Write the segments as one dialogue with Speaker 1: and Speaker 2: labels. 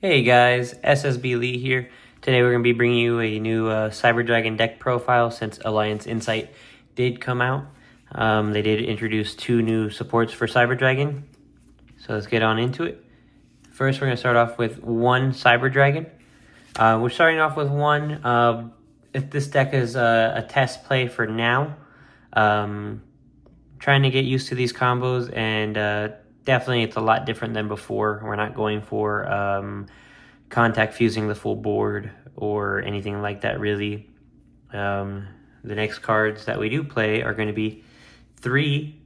Speaker 1: Hey guys, SSB Lee here. Today we're going to be bringing you a new Cyber Dragon deck profile since Alliance Insight did come out. They did introduce two new supports for Cyber Dragon, so let's get on into it. First, we're going to start off with one Cyber Dragon. We're starting off with one. If this deck is a test play for now, trying to get used to these combos, and definitely it's a lot different than before. We're not going for contact fusing the full board or anything like that, really. The next cards that we do play are going to be 3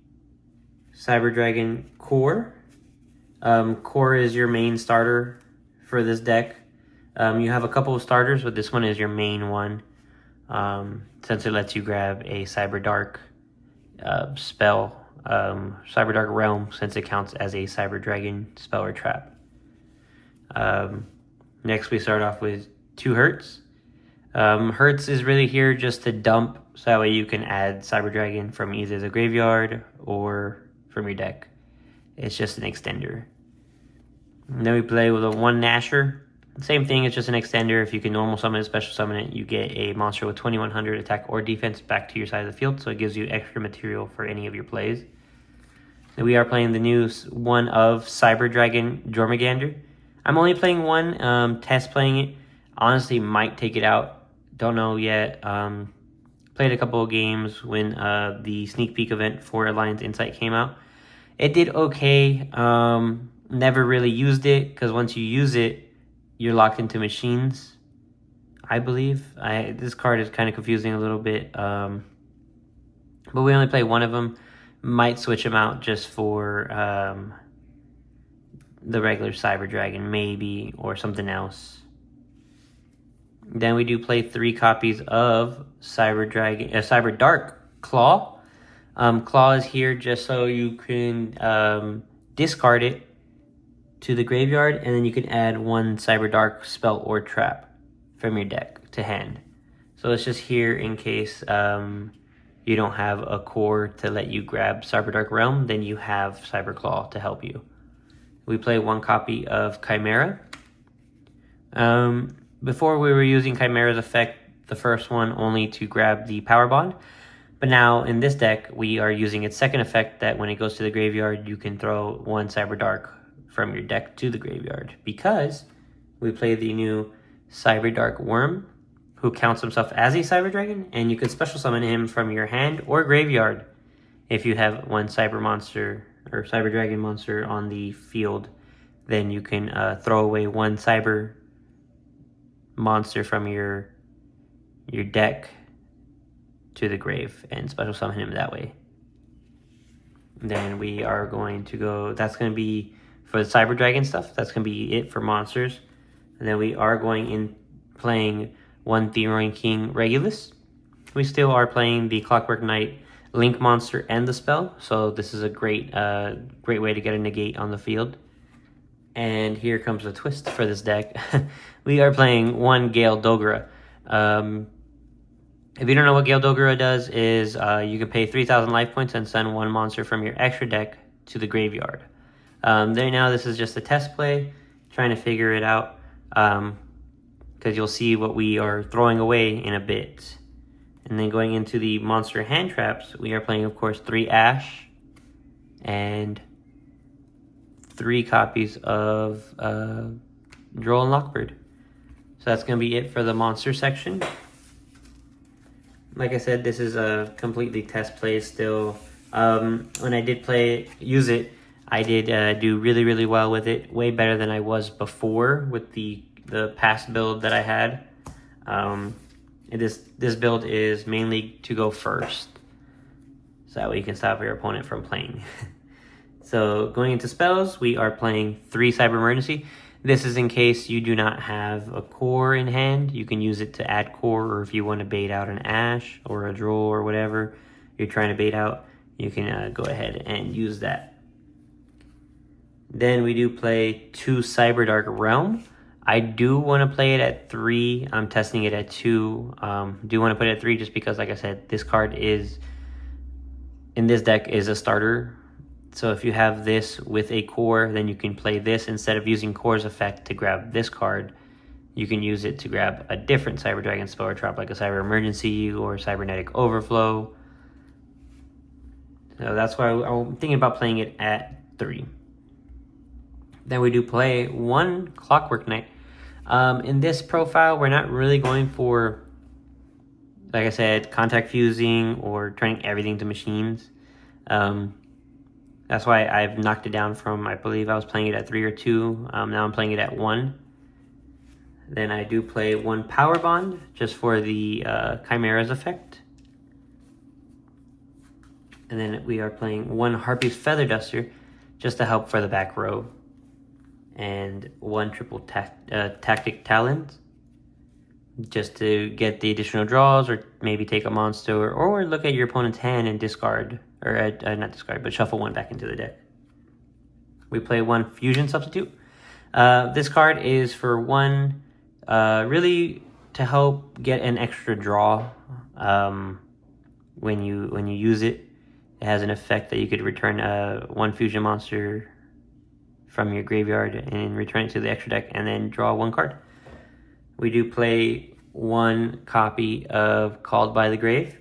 Speaker 1: Cyber Dragon Core. Core is your main starter for this deck. You have a couple of starters, but this one is your main one, since it lets you grab a Cyber Dark spell, Cyber Dark Realm, since it counts as a Cyber Dragon spell or trap. Next, we start off with 2 Hertz. Hertz is really here just to dump, so that way you can add Cyber Dragon from either the graveyard or from your deck. It's just an extender. And then we play with a 1 Nasher. Same thing, it's just an extender. If you can normal summon it, special summon it, you get a monster with 2100 attack or defense back to your side of the field, so it gives you extra material for any of your plays. Then we are playing the new one of Cyber Dragon Jormungandr. I'm only playing one, test playing it. Honestly, might take it out. Don't know yet. Played a couple of games when the sneak peek event for Alliance Insight came out. It did okay. Never really used it, because once you use it, you're locked into machines, I believe. This card is kind of confusing a little bit. But we only play one of them. Might switch them out just for the regular Cyber Dragon, maybe, or something else. Then we do play 3 copies of Cyber Dark Claw. Claw is here just so you can discard it to the graveyard, and then you can add 1 Cyber Dark spell or trap from your deck to hand. So it's just here in case you don't have a core to let you grab Cyber Dark Realm, then you have Cyber Claw to help you. We play 1 copy of Chimera. Before we were using Chimera's effect, the first one, only to grab the Power Bond. But now in this deck, we are using its second effect, that when it goes to the graveyard, you can throw 1 Cyber Dark from your deck to the graveyard, because we play the new Cyber Dark Worm, who counts himself as a Cyber Dragon, and you can special summon him from your hand or graveyard if you have 1 Cyber Monster or Cyber Dragon monster on the field. Then you can throw away 1 Cyber monster from your deck to the grave and special summon him that way. Then we are going to go, that's going to be for the Cyber Dragon stuff. That's going to be it for monsters. And then we are going in playing 1 Theroid King Regulus. We still are playing the Clockwork Knight Link monster and the spell, so this is a great way to get a negate on the field. And here comes a twist for this deck. We are playing 1 Gale Dogra. If you don't know what Gale Dogra does, is you can pay 3,000 life points and send 1 monster from your extra deck to the graveyard. There now, this is just a test play, trying to figure it out, because you'll see what we are throwing away in a bit. And then going into the monster hand traps, we are playing, of course, 3 Ash and 3 copies of Droll and Lockbird. So that's going to be it for the monster section. Like I said, this is a completely test play still. When I did use it, I did do really, really well with it. Way better than I was before with the past build that I had. This build is mainly to go first, so that way you can stop your opponent from playing. So going into spells, we are playing 3 Cyber Emergency. This is in case you do not have a core in hand. You can use it to add core, or if you want to bait out an Ash or a Droll or whatever you're trying to bait out, you can go ahead and use that. Then we do play 2 Cyber Dark Realm. I do want to play it at 3. I'm testing it at 2. Do want to put it at 3 just because, like I said, this card is, in this deck, is a starter So if you have this with a core, then you can play this instead of using core's effect to grab this card. You can use it to grab a different Cyber Dragon spell or trap, like a Cyber Emergency or Cybernetic Overflow. So that's why I'm thinking about playing it at 3. Then we do play 1 Clockwork Knight. In this profile, we're not really going for, like I said, contact fusing or turning everything to machines. That's why I've knocked it down from, I believe I was playing it at 3 or 2. Now I'm playing it at 1. Then I do play 1 Power Bond, just for the Chimera's effect. And then we are playing 1 Harpy's Feather Duster, just to help for the back row. And 1 triple Tactic Talons, just to get the additional draws, or maybe take a monster, or look at your opponent's hand and discard, or not discard, but shuffle 1 back into the deck. We play 1 Fusion Substitute. This card is for 1, really to help get an extra draw when you use it. It has an effect that you could return 1 fusion monster from your graveyard and return it to the extra deck, and then draw 1 card. We do play 1 copy of Called by the Grave,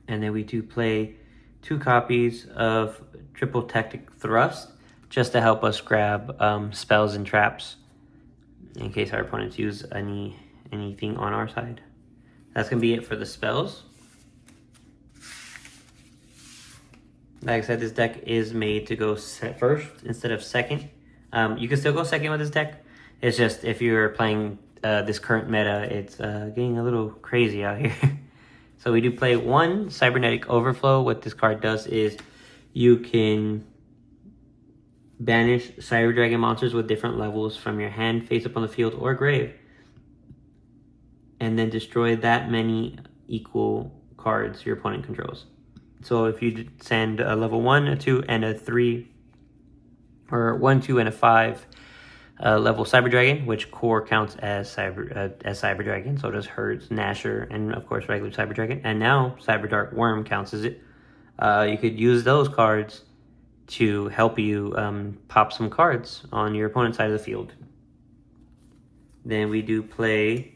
Speaker 1: and then we do play 2 copies of Triple Tactic Thrust, just to help us grab spells and traps in case our opponents use anything on our side. That's gonna be it for the spells. Like I said, this deck is made to go first instead of second. You can still go second with this deck. It's just if you're playing this current meta, it's getting a little crazy out here. So we do play 1 Cybernetic Overflow. What this card does is you can banish Cyber Dragon monsters with different levels from your hand, face up on the field, or grave, and then destroy that many equal cards your opponent controls. So if you send a level 1, a 2, and a 3, or 1, 2, and a 5 level Cyber Dragon, which core counts as Cyber Dragon, so does Herds, Nasher, and of course regular Cyber Dragon, and now Cyber Dark Worm counts as it. You could use those cards to help you pop some cards on your opponent's side of the field. Then we do play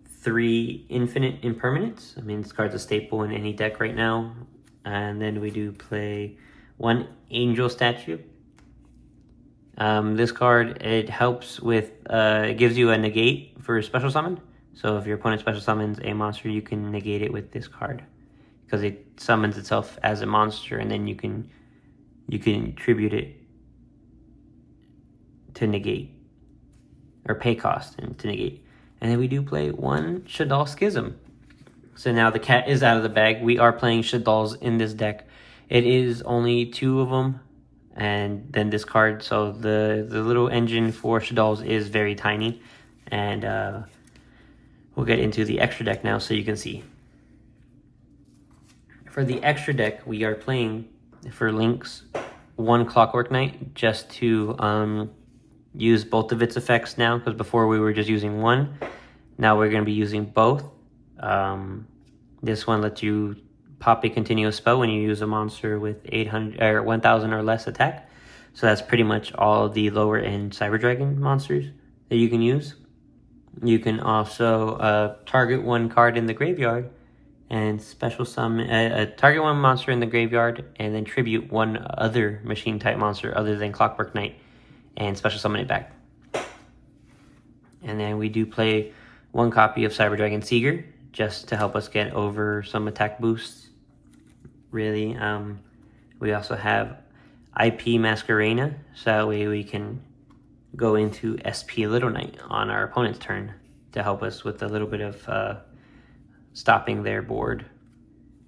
Speaker 1: 3 Infinite Impermanence. I mean, this card's a staple in any deck right now. And then we do play 1 Angel Statue. This card, it helps with, it gives you a negate for special summon. So if your opponent special summons a monster, you can negate it with this card, because it summons itself as a monster, and then you can tribute it to negate, or pay cost and to negate. And then we do play 1 Shaddoll Schism. So now the cat is out of the bag. We are playing Shaddolls in this deck. It is only 2 of them, and then this card. So the little engine for Shaddolls is very tiny. And we'll get into the extra deck now so you can see. For the extra deck, we are playing, for Lynx, 1 Clockwork Knight, just to use both of its effects now, because before we were just using 1. Now we're going to be using both. This one lets you pop a continuous spell when you use a monster with 800 or 1000 or less attack. So that's pretty much all the lower end Cyber Dragon monsters that you can use. You can also target 1 card in the graveyard and special summon, target 1 monster in the graveyard, and then tribute 1 other machine type monster other than Clockwork Knight and special summon it back. And then we do play 1 copy of Cyber Dragon Seeger, just to help us get over some attack boosts, really. We also have IP Masquerena, so that way we can go into SP Little Knight on our opponent's turn to help us with a little bit of stopping their board.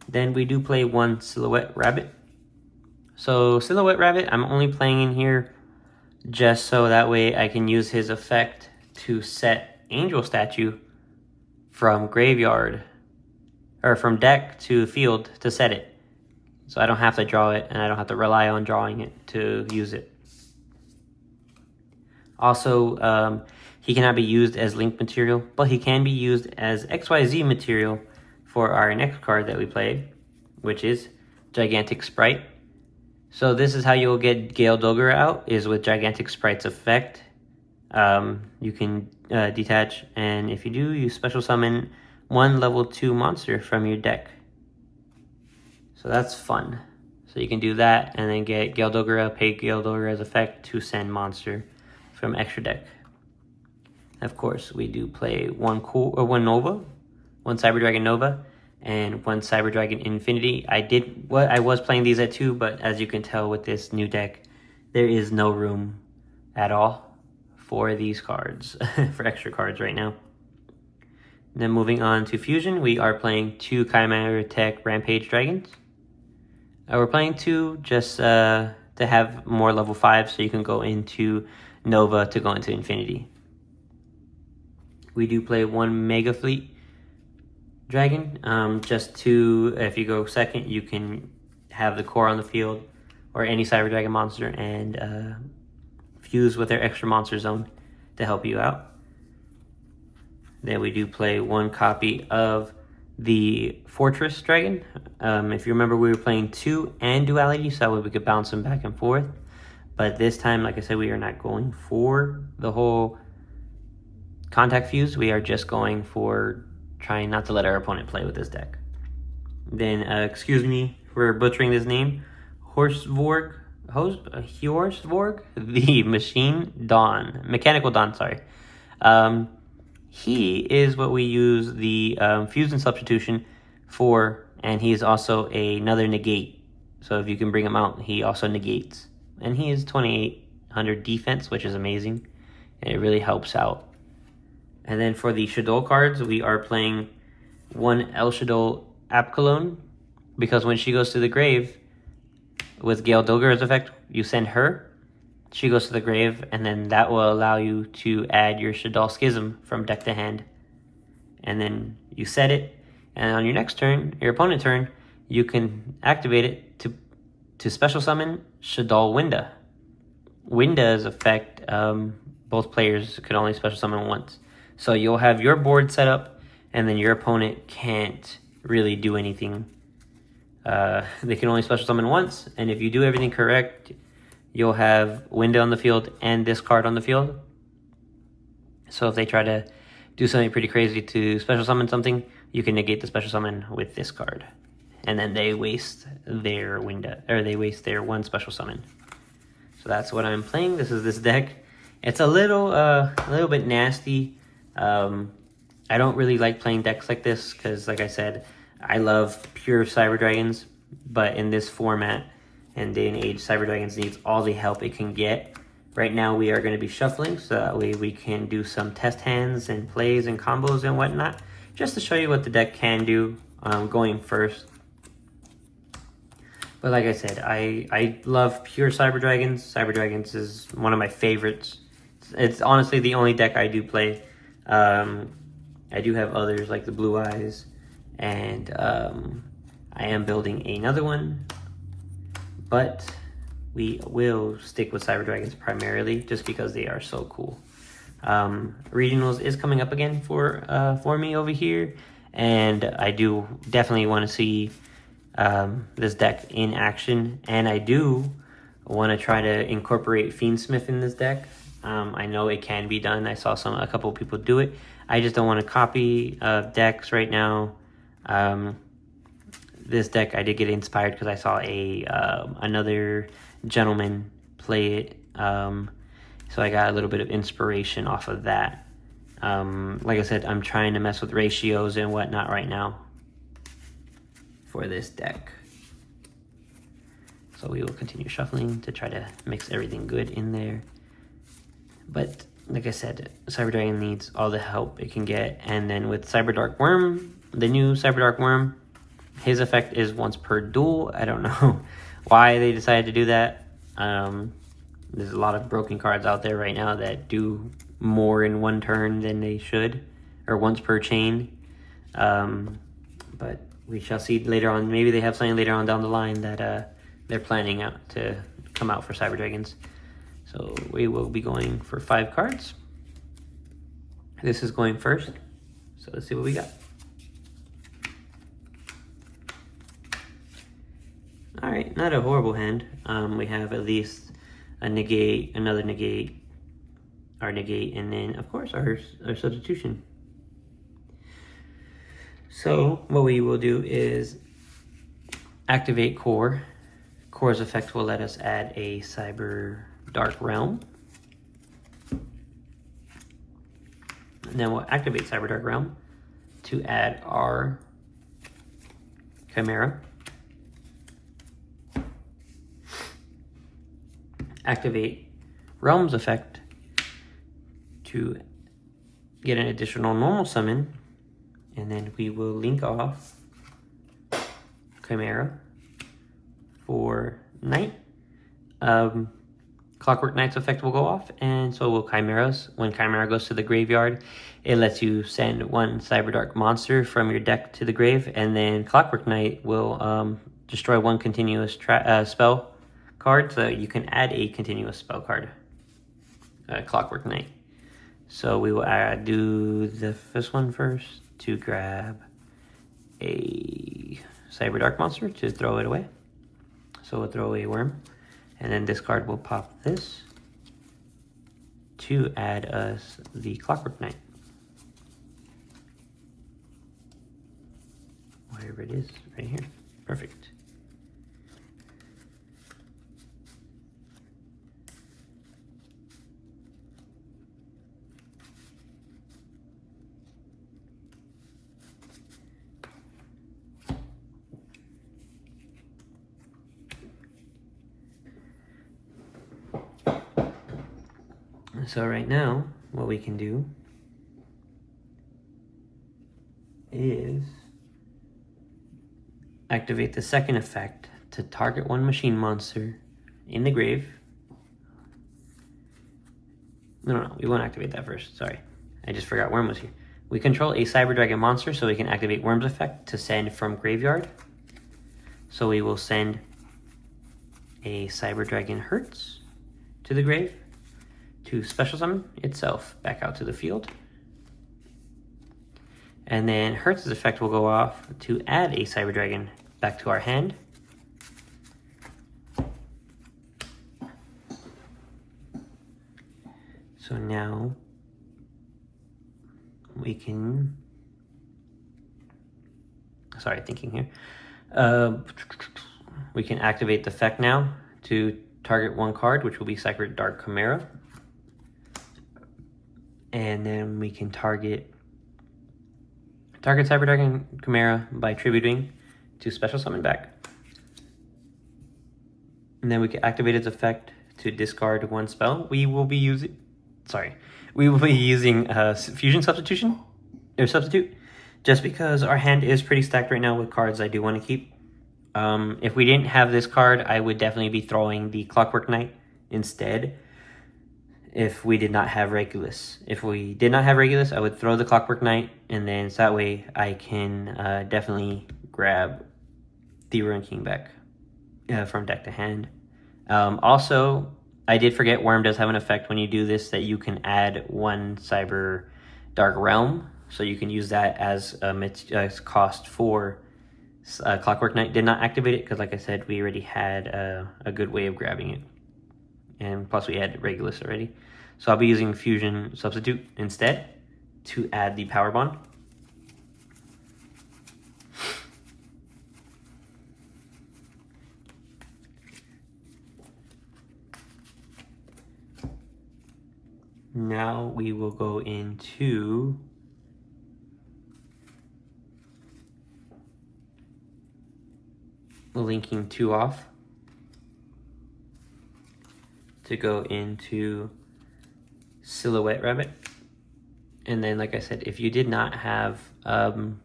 Speaker 1: Then we do play 1 Silhouette Rabbit. So Silhouette Rabbit, I'm only playing in here just so that way I can use his effect to set Angel Statue from graveyard, or from deck to field to set it. So I don't have to draw it, and I don't have to rely on drawing it to use it. Also, he cannot be used as link material, but he can be used as XYZ material for our next card that we played, which is Gigantic Sprite. So this is how you'll get Gale Dogger out, is with Gigantic Sprite's effect. You can detach, and if you do, you special summon one level 2 monster from your deck. So that's fun. So you can do that and then get Gale Dogger out, pay Gale Dogger as effect to send monster from extra deck. Of course, we do play one Nova, one Cyber Dragon Nova, and one Cyber Dragon Infinity. I was playing these at 2, but as you can tell with this new deck, there is no room at all for these cards, for extra cards right now. And then moving on to Fusion, we are playing 2 Chimera Tech Rampage Dragons. We're playing 2 just to have more level 5, so you can go into Nova to go into Infinity. We do play 1 Mega Fleet Dragon, just to, if you go second, you can have the core on the field or any Cyber Dragon monster and fuse with their extra monster zone to help you out. Then we do play 1 copy of the Fortress Dragon. If you remember, we were playing 2 and Duality, so that way we could bounce them back and forth. But this time, like I said, we are not going for the whole contact fuse. We are just going for trying not to let our opponent play with this deck. Then, excuse me for butchering this name, Horsvorg, the Mechanical Dawn, sorry. He is what we use the Fusion Substitution for, and he is also another negate. So if you can bring him out, he also negates. And he is 2800 defense, which is amazing, and it really helps out. And then for the Shaddoll cards, we are playing 1 El Shaddoll Apkallone, because when she goes to the grave, with Gale Dogger's effect, you send her, she goes to the grave, and then that will allow you to add your Shaddoll Schism from deck to hand. And then you set it, and on your next turn, your opponent's turn, you can activate it to special summon Shaddoll Winda. Winda's effect, both players could only special summon once. So you'll have your board set up, and then your opponent can't really do anything. They can only special summon once, and if you do everything correct, you'll have Winda on the field and this card on the field. So if they try to do something pretty crazy to special summon something, you can negate the special summon with this card. And then they waste their Winda, or they waste their 1 special summon. So that's what I'm playing. This is this deck. It's a little bit nasty. I don't really like playing decks like this because, like I said, I love pure Cyber Dragons, but in this format and day and age, Cyber Dragons needs all the help it can get. Right now we are going to be shuffling, so that way we can do some test hands and plays and combos and whatnot, just to show you what the deck can do going first. But like I said, I love pure Cyber Dragons. Cyber Dragons is one of my favorites. It's honestly the only deck I do play. I do have others like the Blue Eyes, and I am building another one, but we will stick with Cyber Dragons primarily just because they are so cool. Regionals is coming up again for me over here, and I do definitely want to see this deck in action, and I do want to try to incorporate Fiendsmith in this deck. I know it can be done. I saw a couple of people do it. I just don't want to copy decks right now. This deck I did get inspired because I saw another gentleman play it, so I got a little bit of inspiration off of that. Like I said, I'm trying to mess with ratios and whatnot right now for this deck. So we will continue shuffling to try to mix everything good in there. But like I said, Cyber Dragon needs all the help it can get. And then with Cyber Dark Worm, the new Cyber Dark Worm, his effect is once per duel. I don't know why they decided to do that. There's a lot of broken cards out there right now that do more in 1 turn than they should, or once per chain. But we shall see later on. Maybe they have something later on down the line that they're planning out to come out for Cyber Dragons. So we will be going for 5 cards. This is going first. So let's see what we got. All right, not a horrible hand. We have at least a negate, another negate, our negate, and then of course our substitution. So what we will do is activate Core. Core's effect will let us add a Cyber Dark Realm. And then we'll activate Cyber Dark Realm to add our Chimera. Activate Realm's effect to get an additional normal summon, and then we will link off Chimera for Knight. Clockwork Knight's effect will go off, and so will Chimera's. When Chimera goes to the graveyard, it lets you send one Cyberdark monster from your deck to the grave, and then Clockwork Knight will destroy one continuous spell card, so you can add a continuous spell card. Clockwork Knight. So we will do the first one first to grab a Cyberdark monster to throw it away. So we'll throw a worm, and then this card will pop this to add us the Clockwork Knight. Whatever it is, right here. Perfect. So right now, what we can do is activate the second effect to target one machine monster in the grave. No, we won't activate that first. Sorry, I just forgot Worm was here. We control a Cyber Dragon monster, so we can activate Worm's effect to send from graveyard. So we will send a Cyber Dragon Hertz to the grave to special summon itself back out to the field. And then Hertz's effect will go off to add a Cyber Dragon back to our hand. So now we can, sorry, thinking here. We can activate the effect now to target one card, which will be Cyber Dark Chimera. And then we can target Cyber Dragon Chimera by tributing to special summon back. And then we can activate its effect to discard one spell. We will be using Fusion Substitution, or Substitute, just because our hand is pretty stacked right now with cards I do want to keep. If we didn't have this card, I would definitely be throwing the Clockwork Knight instead. If we did not have Regulus. If we did not have Regulus, I would throw the Clockwork Knight, and then so that way I can definitely grab the Ruin King back from deck to hand. Also, I did forget Worm does have an effect when you do this that you can add one Cyber Dark Realm, so you can use that as cost for Clockwork Knight. Did not activate it because, like I said, we already had a good way of grabbing it. And plus we had Regulus already. So I'll be using Fusion Substitute instead to add the Power Bond. Now we will go into linking 2 off to go into Silhouette Rabbit. And then, like I said, if you did not have the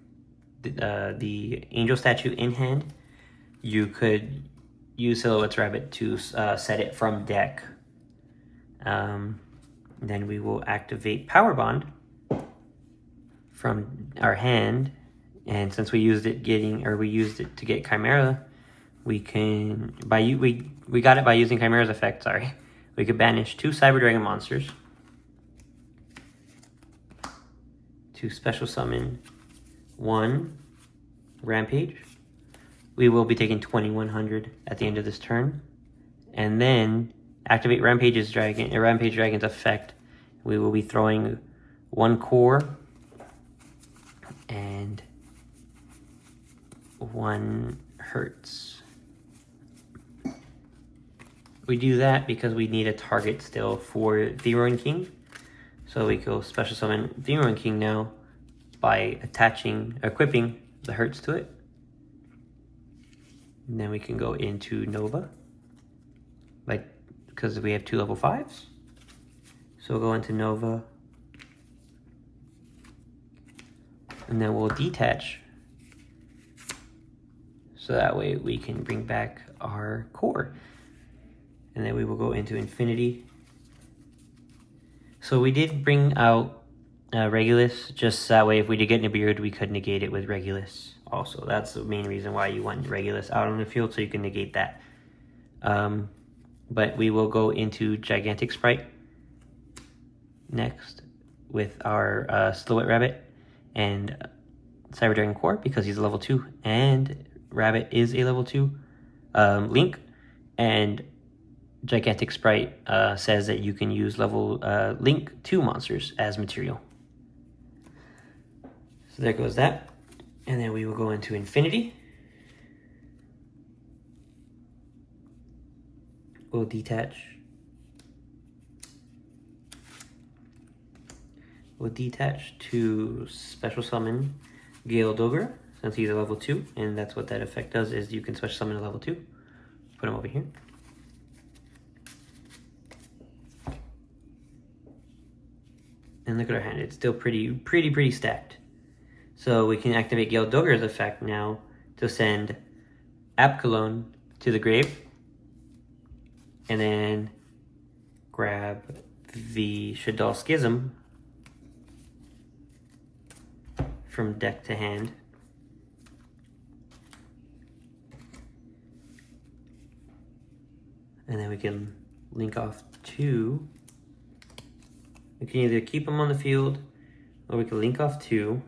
Speaker 1: Angel statue in hand, you could use Silhouette's Rabbit to set it from deck. Then we will activate Power Bond from our hand, and since we used it to get Chimera, we can we got it by using Chimera's effect. Sorry, we could banish 2 Cyber Dragon monsters to special summon 1 Rampage. we will be taking 2100 at the end of this turn. And then activate Rampage Dragon's effect. We will be throwing 1 core and 1 Hertz. We do that because we need a target still for the Rowan King. So we go special summon the Rowan King now by equipping the Hertz to it. And then we can go into Nova, because we have 2 level 5s. So we'll go into Nova, and then we'll detach. So that way we can bring back our core. And then we will go into Infinity. So we did bring out Regulus, just that way if we did get Nibiru, we could negate it with Regulus also. That's the main reason why you want Regulus out on the field, so you can negate that. But we will go into Gigantic Sprite next with our Silhouette Rabbit and Cyber Dragon Core, because he's a level 2, and Rabbit is a level 2 Link, and Gigantic Sprite says that you can use level Link 2 monsters as material. So there goes that. And then we will go into Infinity. We'll detach. We'll detach to special summon Gale Dogra, since he's a level 2, and that's what that effect does, is you can special summon a level 2. Put him over here. And look at our hand, it's still pretty stacked. So we can activate Gale Dogra's effect now to send Apkallone to the grave, and then grab the Shaddoll Schism from deck to hand. And then we can link off 2. We can either keep them on the field, or we can link off 2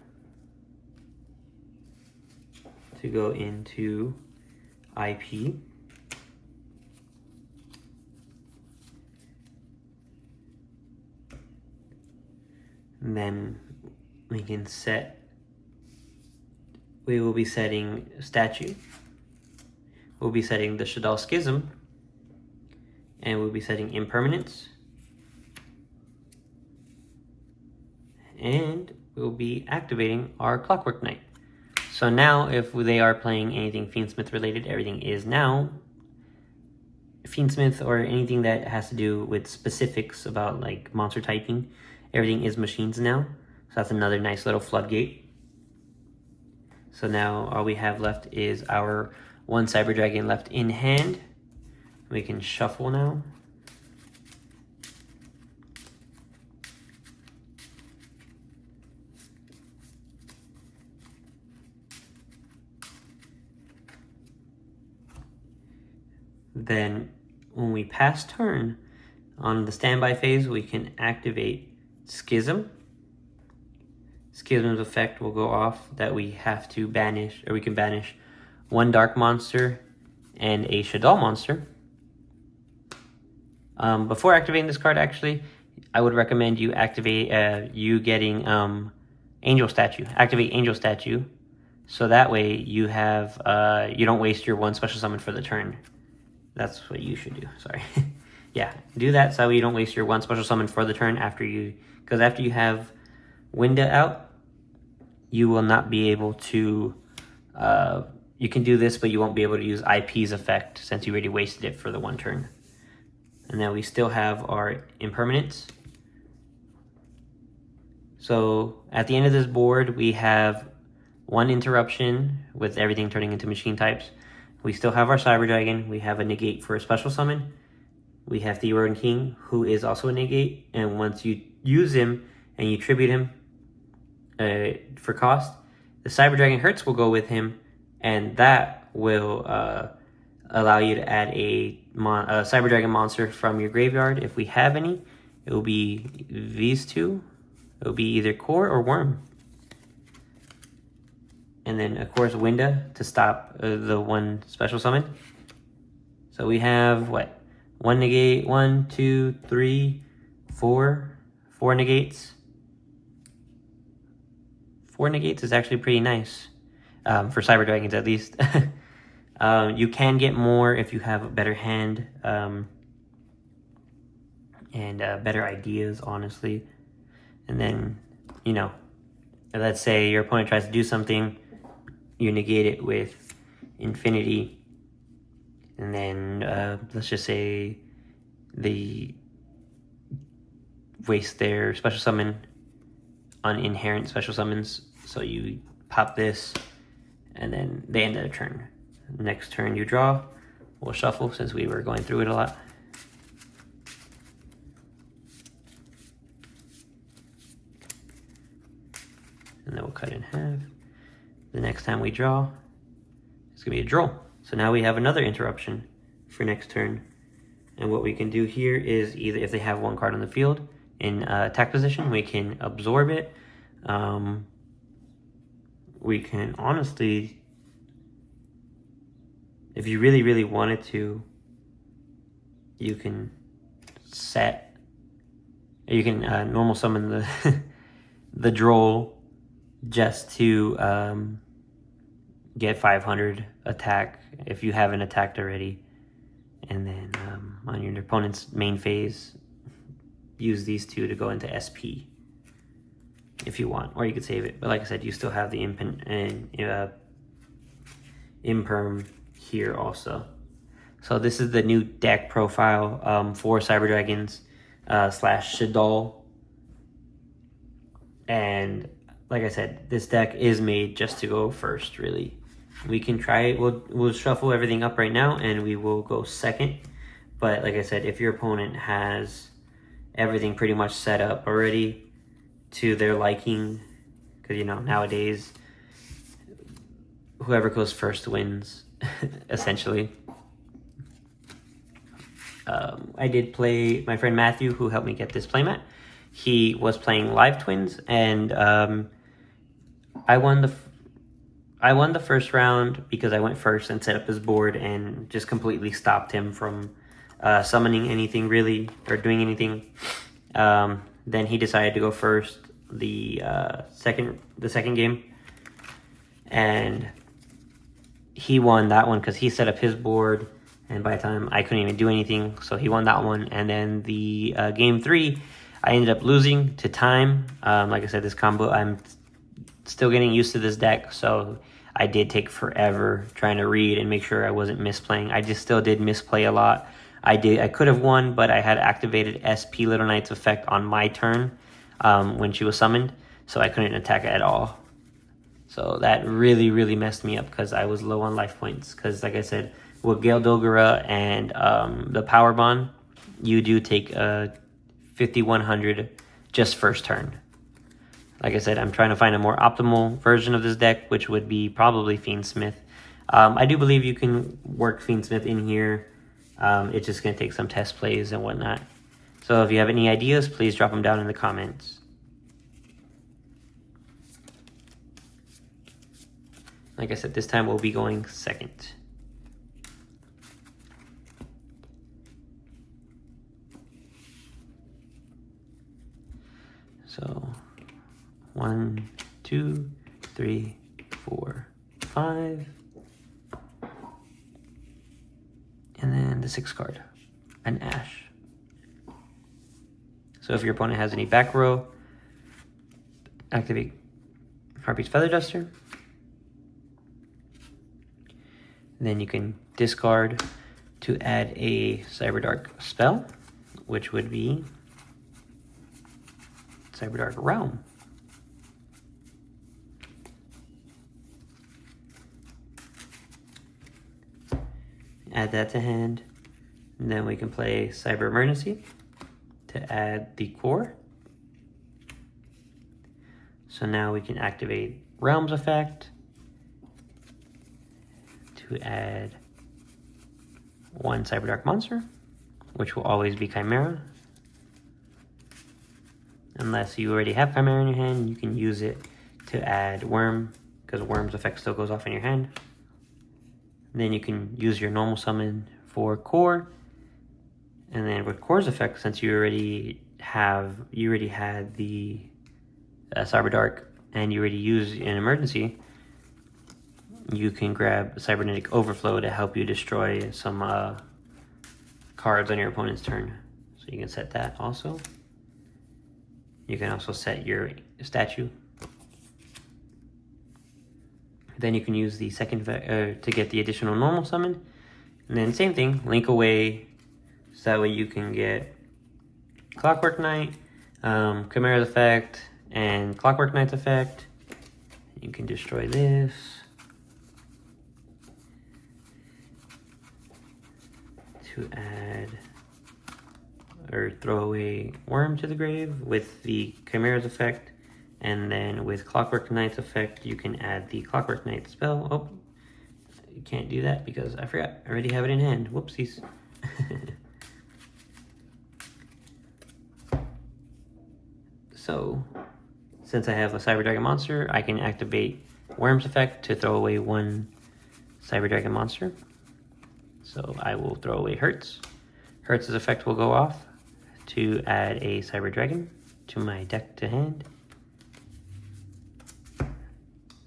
Speaker 1: to go into IP. And then we can we will be setting Statue. We'll be setting the Shaddoll Schism, and we'll be setting Impermanence. And we'll be activating our Clockwork Knight. So now if they are playing anything Fiendsmith related, everything is now Fiendsmith, or anything that has to do with specifics about like monster typing, everything is machines now. So that's another nice little floodgate. So now all we have left is our 1 Cyber Dragon left in hand. We can shuffle now. Then when we pass turn, on the standby phase, we can activate Schism. Schism's effect will go off that we have to banish, or we can banish 1 dark monster and a Shaddoll monster. Before activating this card, actually, I would recommend you activate getting Angel Statue. Activate Angel Statue, so that way you have you don't waste your 1 special summon for the turn. That's what you should do. Sorry. Yeah, do that so you don't waste your 1 special summon for the turn because after you have Winda out, you will not be able to. You can do this, but you won't be able to use IP's effect since you already wasted it for the 1 turn. And then we still have our Impermanence. So at the end of this board, we have 1 interruption with everything turning into machine types. We still have our Cyber Dragon. We have a negate for a special summon. We have the Rowan King, who is also a negate. And once you use him and you tribute him for cost, the Cyber Dragon Hertz will go with him. And that will allow you to add a Cyber Dragon monster from your graveyard. If we have any, it will be these 2. It will be either Core or Worm. And then, of course, Winda to stop the one special summon. So we have, what? 1 negate, 1, 2, 3, 4. 4 negates. 4 negates is actually pretty nice. For Cyber Dragons, at least. You can get more if you have a better hand. And better ideas, honestly. And then, you know, let's say your opponent tries to do something, you negate it with Infinity, and then let's just say they waste their special summon on inherent special summons, so you pop this, and then they end their turn. Next turn you draw, we'll shuffle since we were going through it a lot. And then we'll cut it in half. The next time we draw, it's gonna be a draw. So now we have another interruption for next turn. And what we can do here is either if they have one card on the field in attack position, we can absorb it. We can honestly, if you really, really wanted to, you can normal summon the the droll just to get 500 attack if you haven't attacked already, and then on your opponent's main phase, use these two to go into SP if you want, or you could save it. But like I said, you still have the imperm here also. So this is the new deck profile for Cyber Dragons / Shaddoll. And like I said, this deck is made just to go first, really. We can try it. We'll shuffle everything up right now, and we will go second. But like I said, if your opponent has everything pretty much set up already to their liking, because, you know, nowadays, whoever goes first wins, essentially. I did play my friend Matthew, who helped me get this playmat. He was playing Live Twins, and I won the first round because I went first and set up his board and just completely stopped him from summoning anything really or doing anything. Then he decided to go first the second game, and he won that one because he set up his board, and by the time I couldn't even do anything, so he won that one. And then the game 3, I ended up losing to time. Like I said, this combo, I'm still getting used to this deck, so I did take forever trying to read and make sure I wasn't misplaying. I just still did misplay a lot. I could have won, but I had activated SP Little Knight's effect on my turn when she was summoned, so I couldn't attack at all. So that really, really messed me up because I was low on life points. Because like I said, with Gale Dogura and the Power Bond, you do take 5,100 just first turn. Like I said, I'm trying to find a more optimal version of this deck, which would be probably Fiendsmith. I do believe you can work Fiendsmith in here. It's just going to take some test plays and whatnot. So if you have any ideas, please drop them down in the comments. Like I said, this time we'll be going second. So 1, 2, 3, 4, 5. And then the 6th card, an Ash. So if your opponent has any back row, activate Harpy's Feather Duster. And then you can discard to add a Cyberdark spell, which would be Cyberdark Realm. Add that to hand, and then we can play Cyber Emergency to add the core. So now we can activate Realms effect to add 1 Cyberdark monster, which will always be Chimera. Unless you already have Chimera in your hand, you can use it to add Worm, because Worm's effect still goes off in your hand. And then you can use your normal summon for Core. And then with Core's effect, since you already had the Cyber Dark and you already used an emergency, you can grab Cybernetic Overflow to help you destroy some cards on your opponent's turn. So you can set that also. You can also set your statue. Then you can use the second to get the additional normal summon. And then same thing, link away, so that way you can get Clockwork Knight, Chimera's effect, and Clockwork Knight's effect. You can destroy this. To add or throw away Worm to the grave with the Chimera's effect, and then with Clockwork Knight's effect you can add the Clockwork Knight spell. Oh, you can't do that because I forgot. I already have it in hand. Whoopsies. So, since I have a Cyber Dragon monster, I can activate Worm's effect to throw away one Cyber Dragon monster. So I will throw away Hertz. Hertz's effect will go off to add a Cyber Dragon to my deck to hand.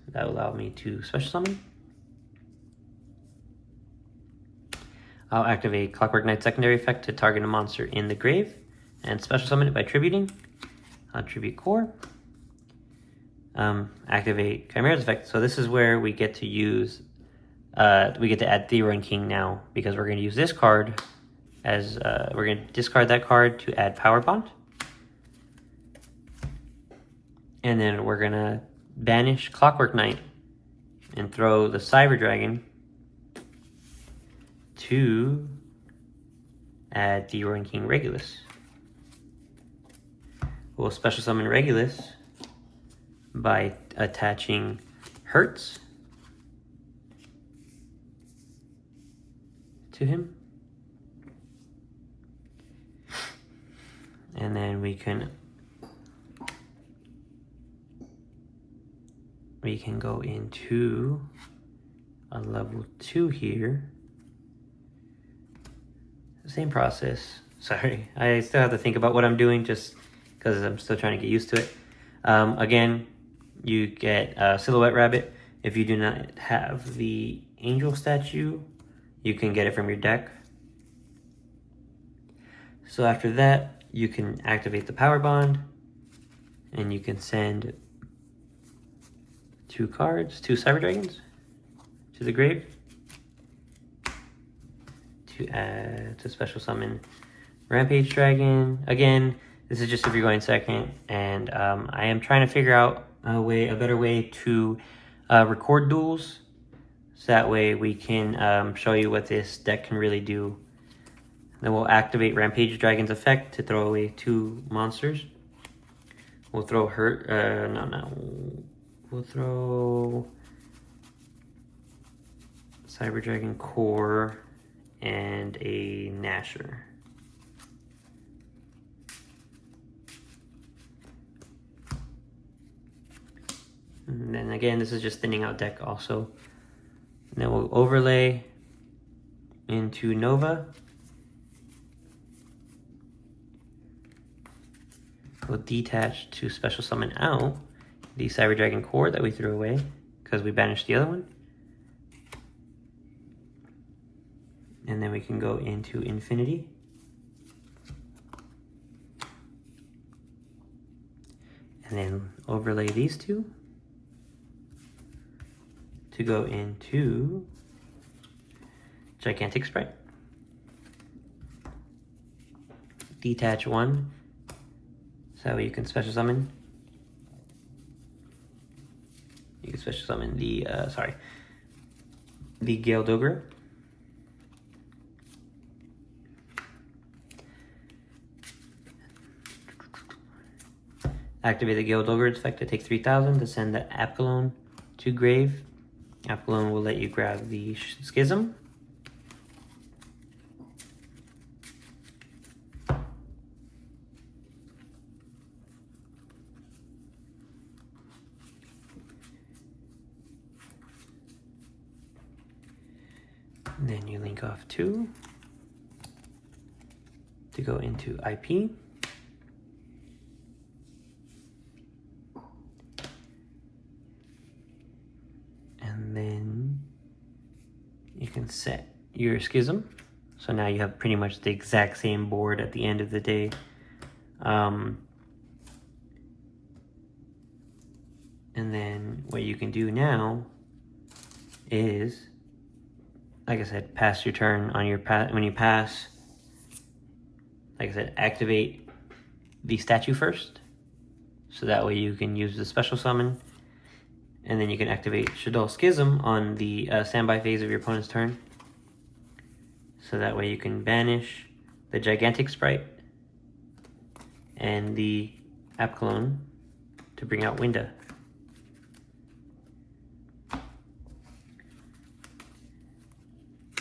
Speaker 1: That will allow me to special summon. I'll activate Clockwork Knight's secondary effect to target a monster in the grave and special summon it by tributing. I'll tribute Core. Activate Chimera's effect. So this is where we get to use, we get to add Theron King now, because we're going to use this card as, we're going to discard that card to add Power Bond. And then we're going to banish Clockwork Knight and throw the Cyber Dragon to add Theron King Regulus. We'll special summon Regulus by attaching Hertz to him. And then we can go into a level 2 here. Same process. Sorry, I still have to think about what I'm doing just because I'm still trying to get used to it. Again, you get a Silhouette Rabbit. If you do not have the Angel statue, you can get it from your deck. So after that, you can activate the Power Bond, and you can send 2 Cyber Dragons to the grave to special summon Rampage Dragon. Again, this is just if you're going second, and I am trying to figure out a better way to record duels, so that way we can show you what this deck can really do. Then we'll activate Rampage Dragon's effect to throw away 2 monsters. We'll throw we'll throw Cyber Dragon Core and a Nasher. And then again, this is just thinning out deck also. And then we'll overlay into Nova. We'll detach to special summon out the Cyber Dragon Core that we threw away because we banished the other one. And then we can go into Infinity. And then overlay these 2 to go into Gigantic Sprite. Detach 1, so you can special summon. You can special summon the Gale Dogra. Activate the Gale Dogra's effect to take 3,000 to send the Apkallone to grave. Apkallone will let you grab the Schism. And then you link off 2 to go into IP. And then you can set your schism. So now you have pretty much the exact same board at the end of the day. And then what you can do now is, like I said, pass your turn on your when you pass. Like I said, activate the statue first, so that way you can use the special summon, and then you can activate Shaddoll Schism on the standby phase of your opponent's turn, so that way you can banish the Gigantic Sprite and the Apkallone to bring out Winda.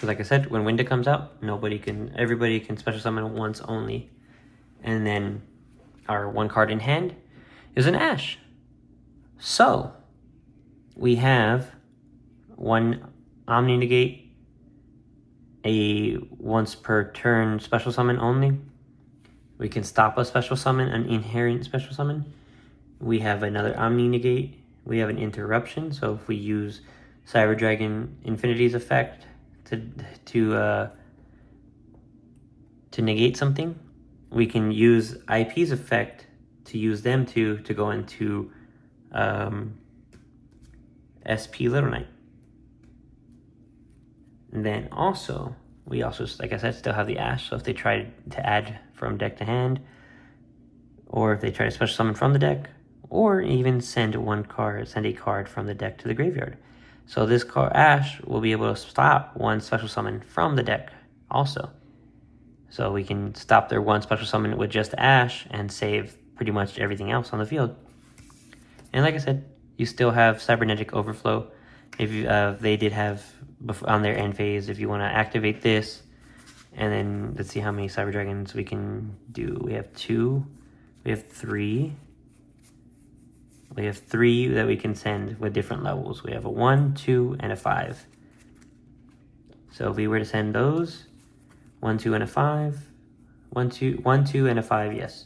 Speaker 1: So like I said, when Winda comes out, everybody can special summon once only. And then our 1 card in hand is an Ash. So we have 1 Omni Negate, a once per turn special summon only. We can stop a special summon, an inherent special summon. We have another Omni Negate. We have an interruption. So if we use Cyber Dragon Infinity's effect to negate something, we can use IP's effect to use them to go into SP Little Knight. And then also, we also, like I said, still have the Ash. So if they try to add from deck to hand, or if they try to special summon from the deck, or even send a card from the deck to the graveyard. So this card, Ash, will be able to stop 1 special summon from the deck also. So we can stop their 1 special summon with just Ash and save pretty much everything else on the field. And like I said, you still have Cybernetic Overflow. If they did have on their end phase, if you want to activate this, and then let's see how many Cyber Dragons we can do. We have 2, we have 3. We have 3 that we can send with different levels. We have a 1, 2, and a 5. So if we were to send those, 1, 2, and a 5, 1, 2, and a 5, yes.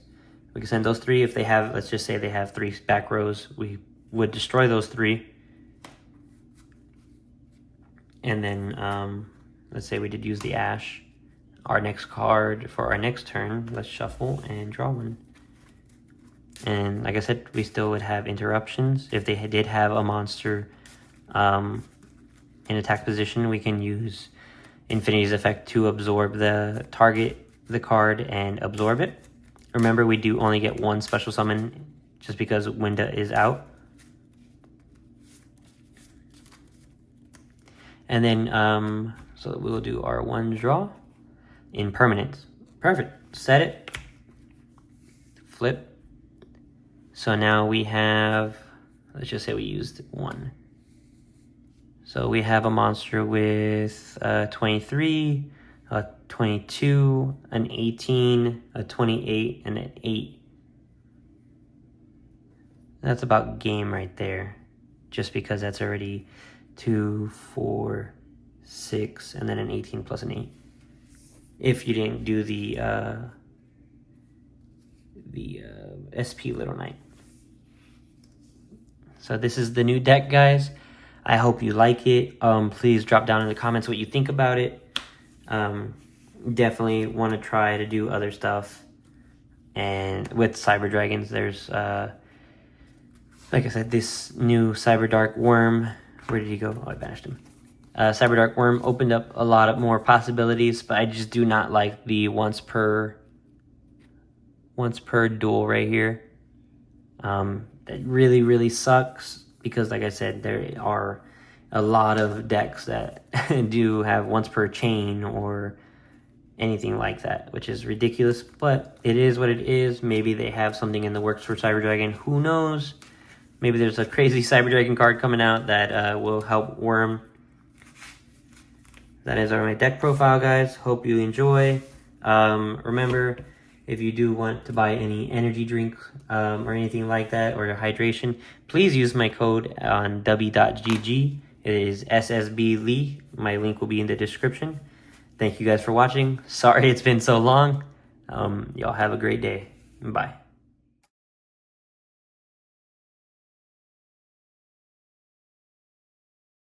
Speaker 1: We can send those 3 if they have, let's just say they have 3 back rows. We would destroy those 3. And then, let's say we did use the Ash. Our next card for our next turn, let's shuffle and draw 1. And like I said, we still would have interruptions. If they did have a monster in attack position, we can use Infinity's effect to absorb the card and absorb it. Remember, we do only get 1 special summon just because Winda is out. And then, so we will do our 1 draw in permanence. Perfect. Set it. Flip. So now we have, let's just say we used 1. So we have a monster with 23, a 22, an 18, a 28, and an 8. That's about game right there. Just because that's already 2, 4, 6, and then an 18 plus an 8. If you didn't do the SP Little Knight. So this is the new deck, guys. I hope you like it. Please drop down in the comments what you think about it. Definitely want to try to do other stuff. And with Cyber Dragons, there's, like I said, this new Cyber Dark Worm. Where did he go? Oh, I banished him. Cyber Dark Worm opened up a lot of more possibilities, but I just do not like the once per duel right here. That really, really sucks because, like I said, there are a lot of decks that do have once per chain or anything like that, which is ridiculous, but it is what it is. Maybe they have something in the works for Cyber Dragon. Who knows? Maybe there's a crazy Cyber Dragon card coming out that will help Worm. That is my deck profile, guys. Hope you enjoy. Remember, if you do want to buy any energy drink or anything like that, or hydration, please use my code on w.gg It is SSB Lee. My link will be in the description. Thank you guys for watching. Sorry it's been so long. Y'all have a great day. Bye.